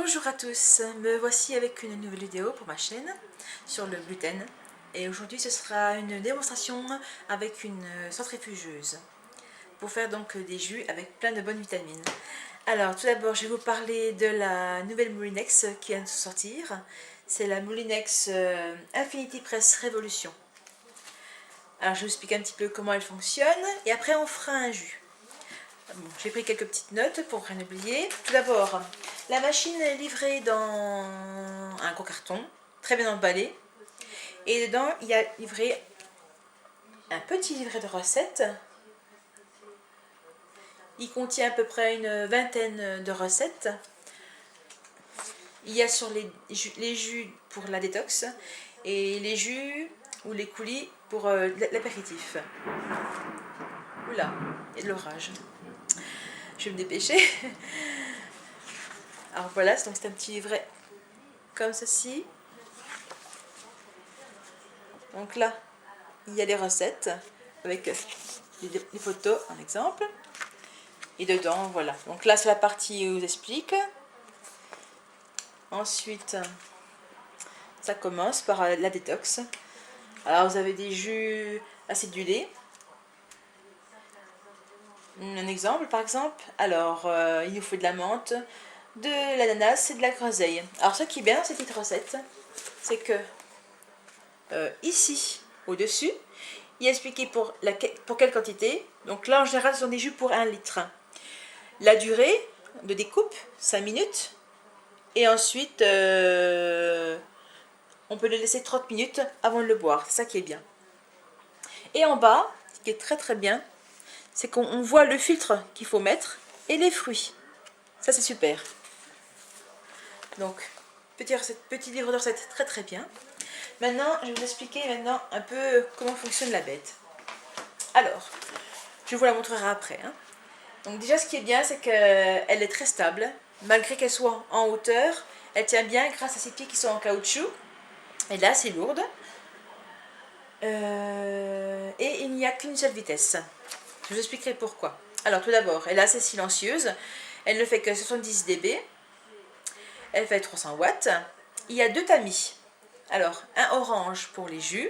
Bonjour à tous, me voici avec une nouvelle vidéo pour ma chaîne sur le gluten. Et aujourd'hui ce sera une démonstration avec une centrifugeuse pour faire donc des jus avec plein de bonnes vitamines. Alors tout d'abord je vais vous parler de la nouvelle Moulinex qui vient de sortir. C'est la Moulinex Infinity Press Révolution. Alors je vous explique un petit peu comment elle fonctionne et après on fera un jus. Bon, j'ai pris quelques petites notes pour rien oublier. Tout d'abord, la machine est livrée dans un gros carton, très bien emballé. Et dedans, il y a livré un petit livret de recettes. Il contient à peu près une vingtaine de recettes. Il y a sur les jus pour la détox et les jus ou les coulis pour l'apéritif. Oula, il y a de l'orage. Je vais me dépêcher. Alors voilà, donc c'est un petit livret comme ceci. Donc là, il y a les recettes avec les photos, un exemple. Et dedans, voilà. Donc là, c'est la partie où je vous explique. Ensuite, ça commence par la détox. Alors, vous avez des jus acidulés. Un exemple, par exemple. Alors, il nous faut de la menthe, de l'ananas et de la groseille. Alors, ce qui est bien dans cette petite recette, c'est que ici, au-dessus, il est expliqué pour quelle quantité. Donc là, en général, ce sont des jus pour 1 litre. La durée de découpe, 5 minutes. Et ensuite, on peut le laisser 30 minutes avant de le boire. C'est ça qui est bien. Et en bas, ce qui est très très bien, c'est qu'on voit le filtre qu'il faut mettre et les fruits. Ça, c'est super. Donc, petit livre de recettes très très bien. Maintenant, je vais vous expliquer un peu comment fonctionne la bête. Alors, je vous la montrerai après. Donc déjà, ce qui est bien, c'est qu'elle est très stable. Malgré qu'elle soit en hauteur, elle tient bien grâce à ses pieds qui sont en caoutchouc. Et là, c'est lourde. Et il n'y a qu'une seule vitesse. Je vous expliquerai pourquoi. Alors tout d'abord, elle est assez silencieuse. Elle ne fait que 70 dB. Elle fait 300 watts. Il y a 2 tamis. Alors, un orange pour les jus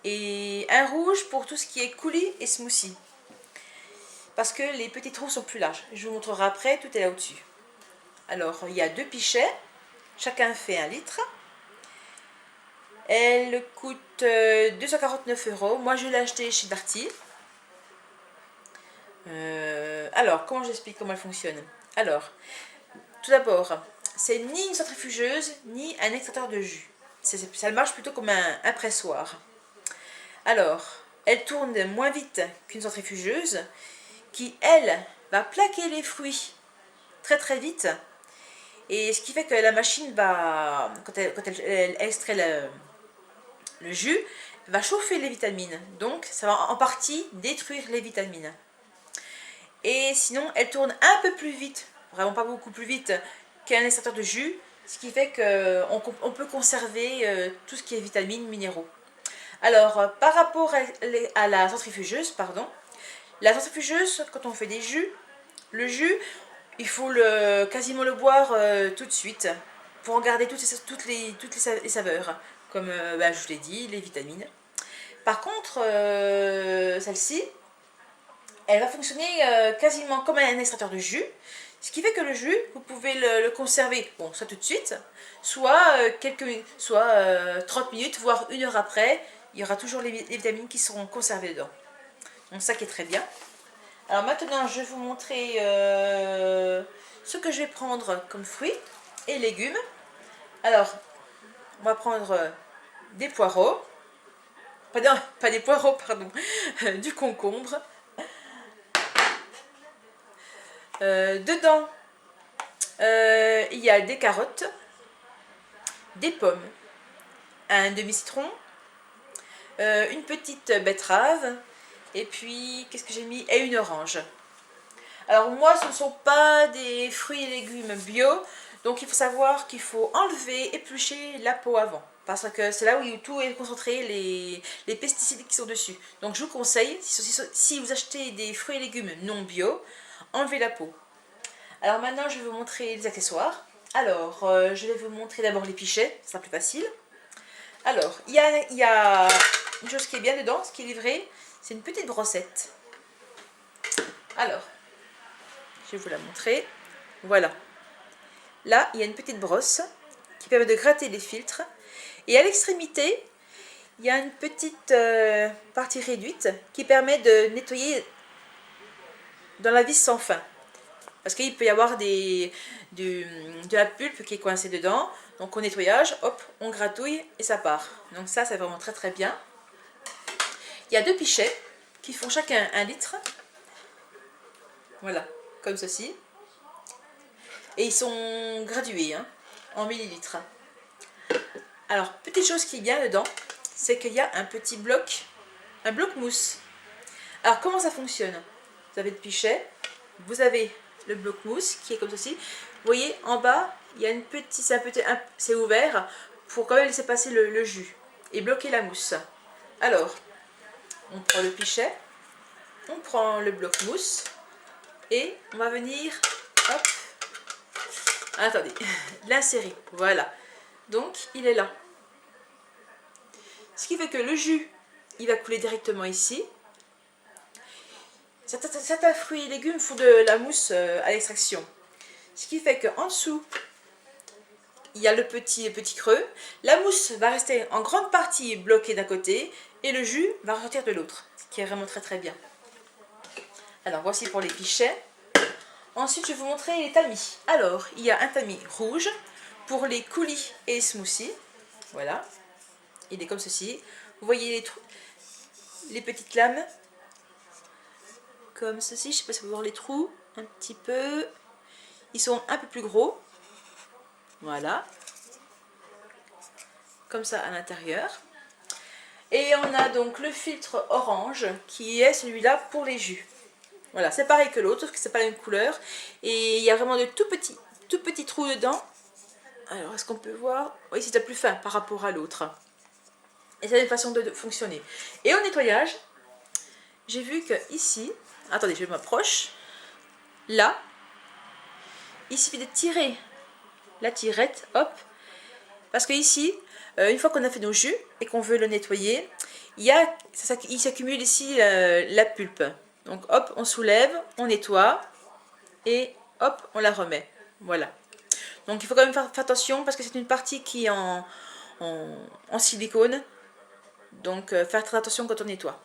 et un rouge pour tout ce qui est coulis et smoothie. Parce que les petits trous sont plus larges. Je vous montrerai après, tout est là au-dessus. Alors, il y a 2 pichets. Chacun fait 1 litre. Elle coûte 249 €. Moi, je l'ai acheté chez Darty. Alors, comment j'explique comment elle fonctionne? Alors, tout d'abord, c'est ni une centrifugeuse, ni un extracteur de jus. Ça marche plutôt comme un pressoir. Alors, elle tourne moins vite qu'une centrifugeuse, qui, elle, va plaquer les fruits très très vite. Et ce qui fait que la machine va, quand elle extrait le jus, va chauffer les vitamines. Donc, ça va en partie détruire les vitamines. Et sinon, elle tourne un peu plus vite, vraiment pas beaucoup plus vite qu'un extracteur de jus, ce qui fait qu'on peut conserver tout ce qui est vitamines, minéraux. Alors, par rapport à la centrifugeuse, la centrifugeuse, quand on fait des jus, le jus, il faut quasiment le boire tout de suite pour en garder toutes les saveurs, comme je vous l'ai dit, les vitamines. Par contre, celle-ci, elle va fonctionner quasiment comme un extracteur de jus, ce qui fait que le jus, vous pouvez le conserver, bon, soit tout de suite, soit 30 minutes, voire 1 heure après, il y aura toujours les vitamines qui seront conservées dedans. Donc ça qui est très bien. Alors maintenant, je vais vous montrer ce que je vais prendre comme fruits et légumes. Alors, on va prendre des poireaux, pas des poireaux, pardon, du concombre. Dedans, il y a des carottes, des pommes, un demi-citron, une petite betterave, et puis, qu'est-ce que j'ai mis? Et une orange. Alors moi, ce ne sont pas des fruits et légumes bio, donc il faut savoir qu'il faut enlever, éplucher la peau avant. Parce que c'est là où tout est concentré, les pesticides qui sont dessus. Donc je vous conseille, si vous achetez des fruits et légumes non bio, enlevez la peau. Alors maintenant, je vais vous montrer les accessoires. Alors, je vais vous montrer d'abord les pichets, ça sera plus facile. Alors, il y a une chose qui est bien dedans, ce qui est livré, c'est une petite brossette. Alors, je vais vous la montrer. Voilà. Là, il y a une petite brosse qui permet de gratter les filtres. Et à l'extrémité, il y a une petite partie réduite qui permet de nettoyer dans la vis sans fin. Parce qu'il peut y avoir de la pulpe qui est coincée dedans. Donc au nettoyage, hop, on gratouille et ça part. Donc ça, c'est vraiment très très bien. Il y a 2 pichets qui font chacun 1 litre. Voilà, comme ceci. Et ils sont gradués hein, en millilitres. Alors, petite chose qui est bien dedans, c'est qu'il y a un petit bloc, un bloc mousse. Alors, comment ça fonctionne? Vous avez le pichet, vous avez le bloc mousse qui est comme ceci. Vous voyez, en bas, il y a une petite, c'est ouvert pour quand même laisser passer le jus et bloquer la mousse. Alors, on prend le pichet, on prend le bloc mousse et on va venir, hop, attendez, l'insérer. Voilà. Donc, il est là. Ce qui fait que le jus, il va couler directement ici. Certains fruits et légumes font de la mousse à l'extraction. Ce qui fait qu'en dessous, il y a le petit creux. La mousse va rester en grande partie bloquée d'un côté et le jus va ressortir de l'autre. Ce qui est vraiment très très bien. Alors, voici pour les pichets. Ensuite, je vais vous montrer les tamis. Alors, il y a un tamis rouge pour les coulis et les smoothies. Voilà. Il est comme ceci. Vous voyez les petites lames. Comme ceci. Je ne sais pas si vous voyez les trous. Un petit peu. Ils sont un peu plus gros. Voilà. Comme ça à l'intérieur. Et on a donc le filtre orange qui est celui-là pour les jus. Voilà, c'est pareil que l'autre, sauf que c'est pas la même couleur. Et il y a vraiment de tout petits trous dedans. Alors, est-ce qu'on peut voir? Oui, c'est plus fin par rapport à l'autre. Et c'est une façon de fonctionner. Et au nettoyage, j'ai vu que ici, attendez, je m'approche. Là, il suffit de tirer la tirette, hop. Parce que ici, une fois qu'on a fait nos jus et qu'on veut le nettoyer, il s'accumule ici la pulpe. Donc hop, on soulève, on nettoie et hop, on la remet. Voilà. Donc il faut quand même faire attention parce que c'est une partie qui est en silicone. Donc faire très attention quand on nettoie.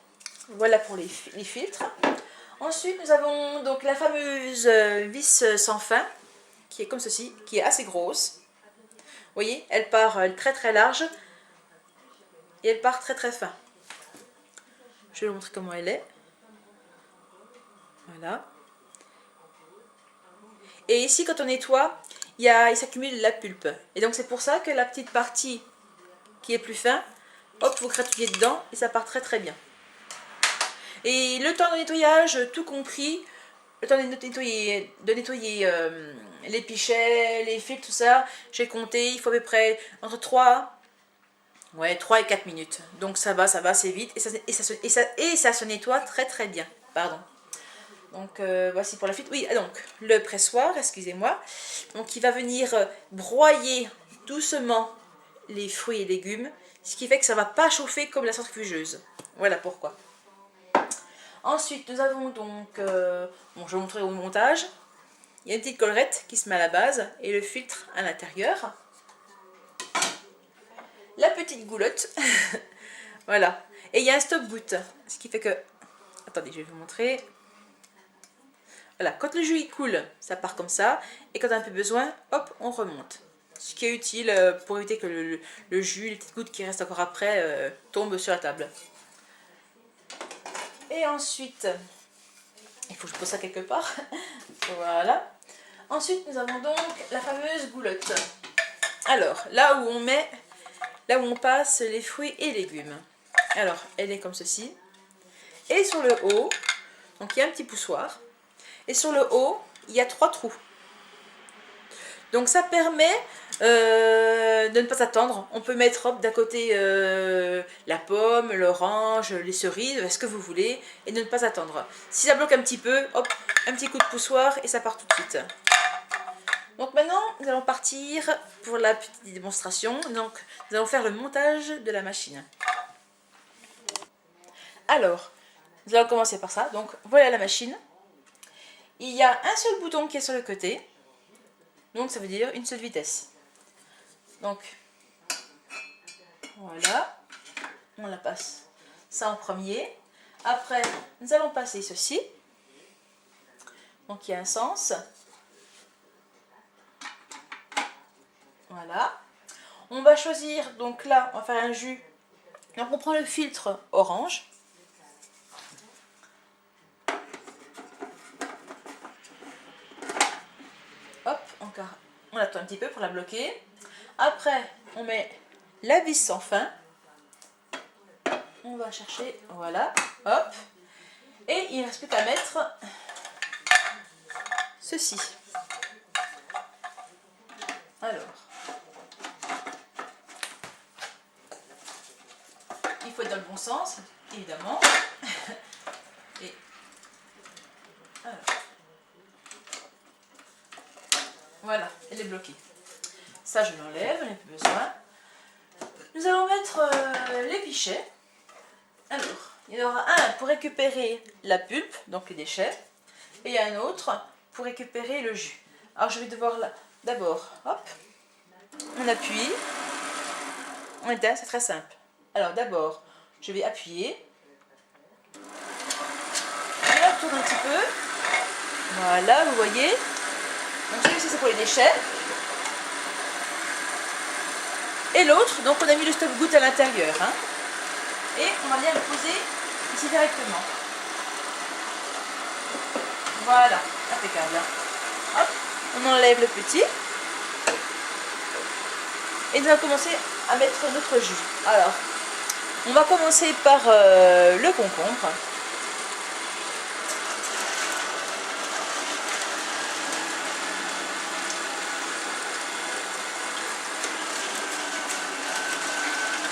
Voilà pour les filtres. Ensuite, nous avons donc la fameuse vis sans fin qui est comme ceci, qui est assez grosse. Vous voyez, elle part très très large et elle part très très fin. Je vais vous montrer comment elle est. Voilà. Et ici, quand on nettoie, il s'accumule la pulpe. Et donc, c'est pour ça que la petite partie qui est plus fin, hop, vous gratouillez dedans et ça part très très bien. Et le temps de nettoyage, tout compris, le temps de nettoyer les pichets, les fils, tout ça, j'ai compté, il faut à peu près entre 3 et 4 minutes. Donc ça va, c'est vite et ça se nettoie très très bien. Pardon. Donc voici pour la fuite. Oui, donc le pressoir, excusez-moi. Donc il va venir broyer doucement les fruits et légumes, ce qui fait que ça ne va pas chauffer comme la centrifugeuse. Voilà pourquoi. Ensuite, nous avons donc, bon, je vais vous montrer au montage. Il y a une petite collerette qui se met à la base et le filtre à l'intérieur. La petite goulotte. Voilà. Et il y a un stop boot, ce qui fait que, attendez, je vais vous montrer. Voilà, quand le jus il coule, ça part comme ça. Et quand on a un peu besoin, hop, on remonte. Ce qui est utile pour éviter que le jus, les petites gouttes qui restent encore après, tombent sur la table. Et ensuite, il faut que je pose ça quelque part. Voilà. Ensuite, nous avons donc la fameuse goulotte. Alors, là où on passe les fruits et légumes. Alors, elle est comme ceci. Et sur le haut, donc il y a un petit poussoir. Et sur le haut, il y a 3 trous. Donc ça permet de ne pas attendre. On peut mettre d'un côté la pomme, l'orange, les cerises, ce que vous voulez, et de ne pas attendre. Si ça bloque un petit peu, hop, un petit coup de poussoir et ça part tout de suite. Donc maintenant, nous allons partir pour la petite démonstration. Donc, nous allons faire le montage de la machine. Alors, nous allons commencer par ça. Donc, voilà la machine. Il y a un seul bouton qui est sur le côté. Donc, ça veut dire une seule vitesse. Donc, voilà. On la passe ça en premier. Après, nous allons passer ceci. Donc, il y a un sens. Voilà. On va choisir, donc là, on va faire un jus. Donc, on prend le filtre orange. Hop, encore. On attend un petit peu pour la bloquer. Après, on met la vis sans fin. On va chercher, voilà, hop. Et il ne reste plus qu'à mettre ceci. Alors, il faut être dans le bon sens, évidemment. Et alors, voilà, elle est bloquée. Ça, je l'enlève, on n'a plus besoin. Nous allons mettre les pichets. Alors, il y en aura un pour récupérer la pulpe, donc les déchets, et un autre pour récupérer le jus. Alors, je vais devoir d'abord, hop, on appuie, on éteint, c'est très simple. Alors, d'abord, je vais appuyer, je la tourne un petit peu, voilà, vous voyez. Donc, celui-ci, c'est pour les déchets. Et l'autre, donc on a mis le stop-goutte à l'intérieur. Hein. Et on va bien le poser ici directement. Voilà, impeccable. Hop, on enlève le petit. Et nous allons commencer à mettre notre jus. Alors, on va commencer par le concombre.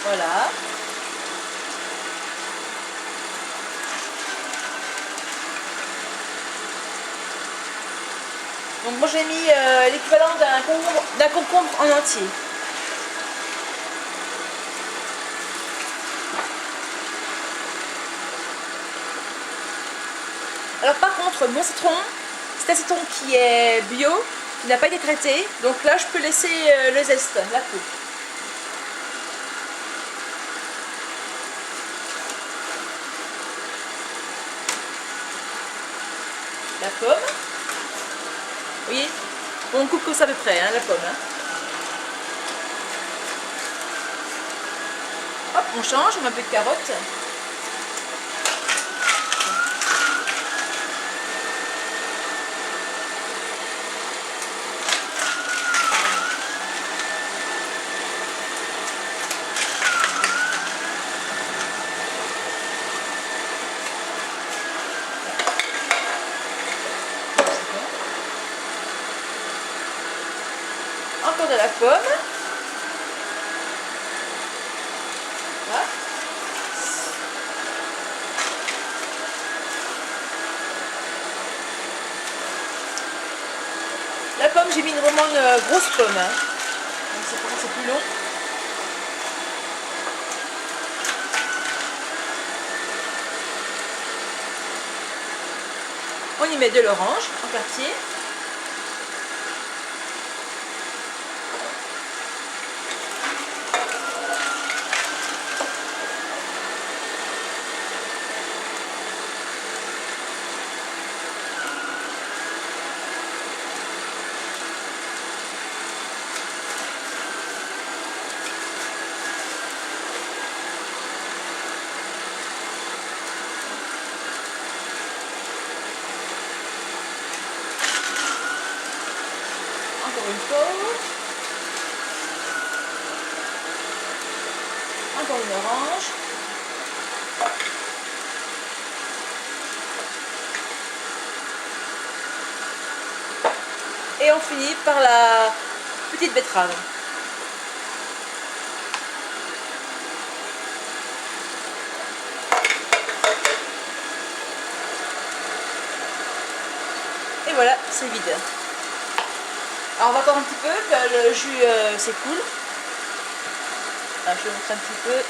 Voilà. Donc moi j'ai mis l'équivalent d'un concombre en entier. Alors par contre, mon citron, c'est un citron qui est bio, qui n'a pas été traité. Donc là je peux laisser le zeste, la peau. La pomme. Vous voyez, on coupe comme ça à peu près, hein, la pomme. Hein. Hop, on change, on met un peu de carotte. Encore de la pomme. Voilà. La pomme, j'ai mis vraiment une grosse pomme. Hein. Donc c'est pour ça que c'est plus long. On y met de l'orange en quartier. Encore une fois. Encore une orange. Et on finit par la petite betterave. Et voilà, c'est vide. Alors on va attendre un petit peu que le jus s'écoule. Je vais vous montrer un petit peu.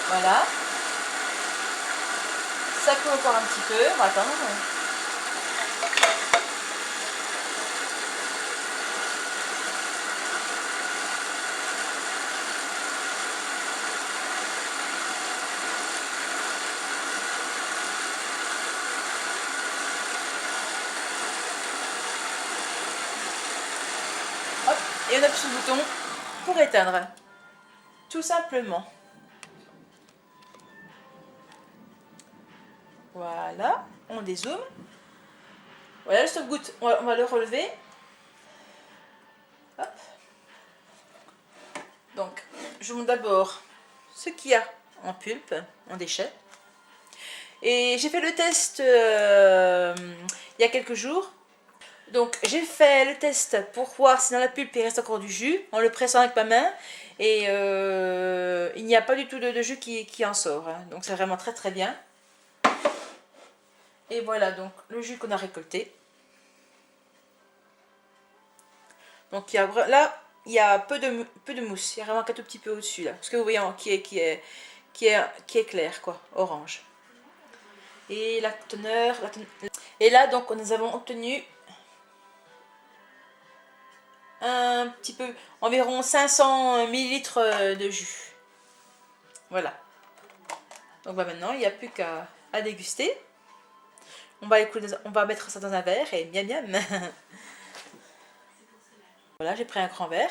Voilà. Ça coule encore un petit peu, on va attendre. Hop, et on appuie sur le bouton pour éteindre. Tout simplement. Voilà, on dézoome. Voilà le stop-goutte, on va le relever. Hop. Donc, je montre d'abord ce qu'il y a en pulpe, en déchets. Et j'ai fait le test il y a quelques jours. Donc j'ai fait le test pour voir si dans la pulpe il reste encore du jus en le pressant avec ma main. Et il n'y a pas du tout de jus qui en sort. Hein. Donc c'est vraiment très très bien. Et voilà donc le jus qu'on a récolté. Donc là, il y a peu de mousse. Il y a vraiment qu'un tout petit peu au-dessus là. Parce que vous voyez qui est clair quoi, orange. Et la teneur, et là donc nous avons obtenu un petit peu, environ 500 millilitres de jus. Voilà. Donc bah, maintenant il n'y a plus qu'à déguster. On va mettre ça dans un verre et miam miam. Voilà, j'ai pris un grand verre.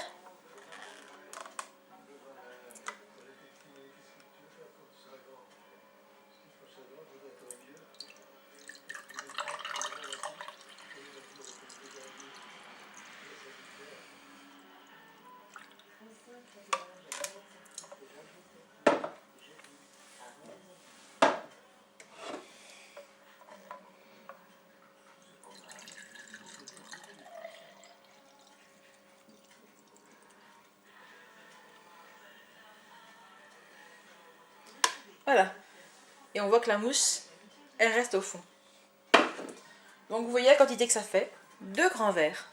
Voilà. Et on voit que la mousse, elle reste au fond. Donc vous voyez la quantité que ça fait. 2 grands verres.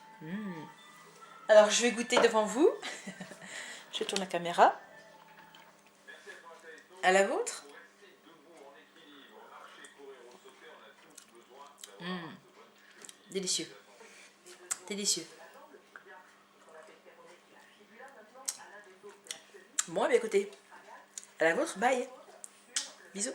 Alors je vais goûter devant vous. Je tourne la caméra. À la vôtre. Délicieux. Délicieux. Bon, eh bien écoutez. À la vôtre. Bye. Bisous.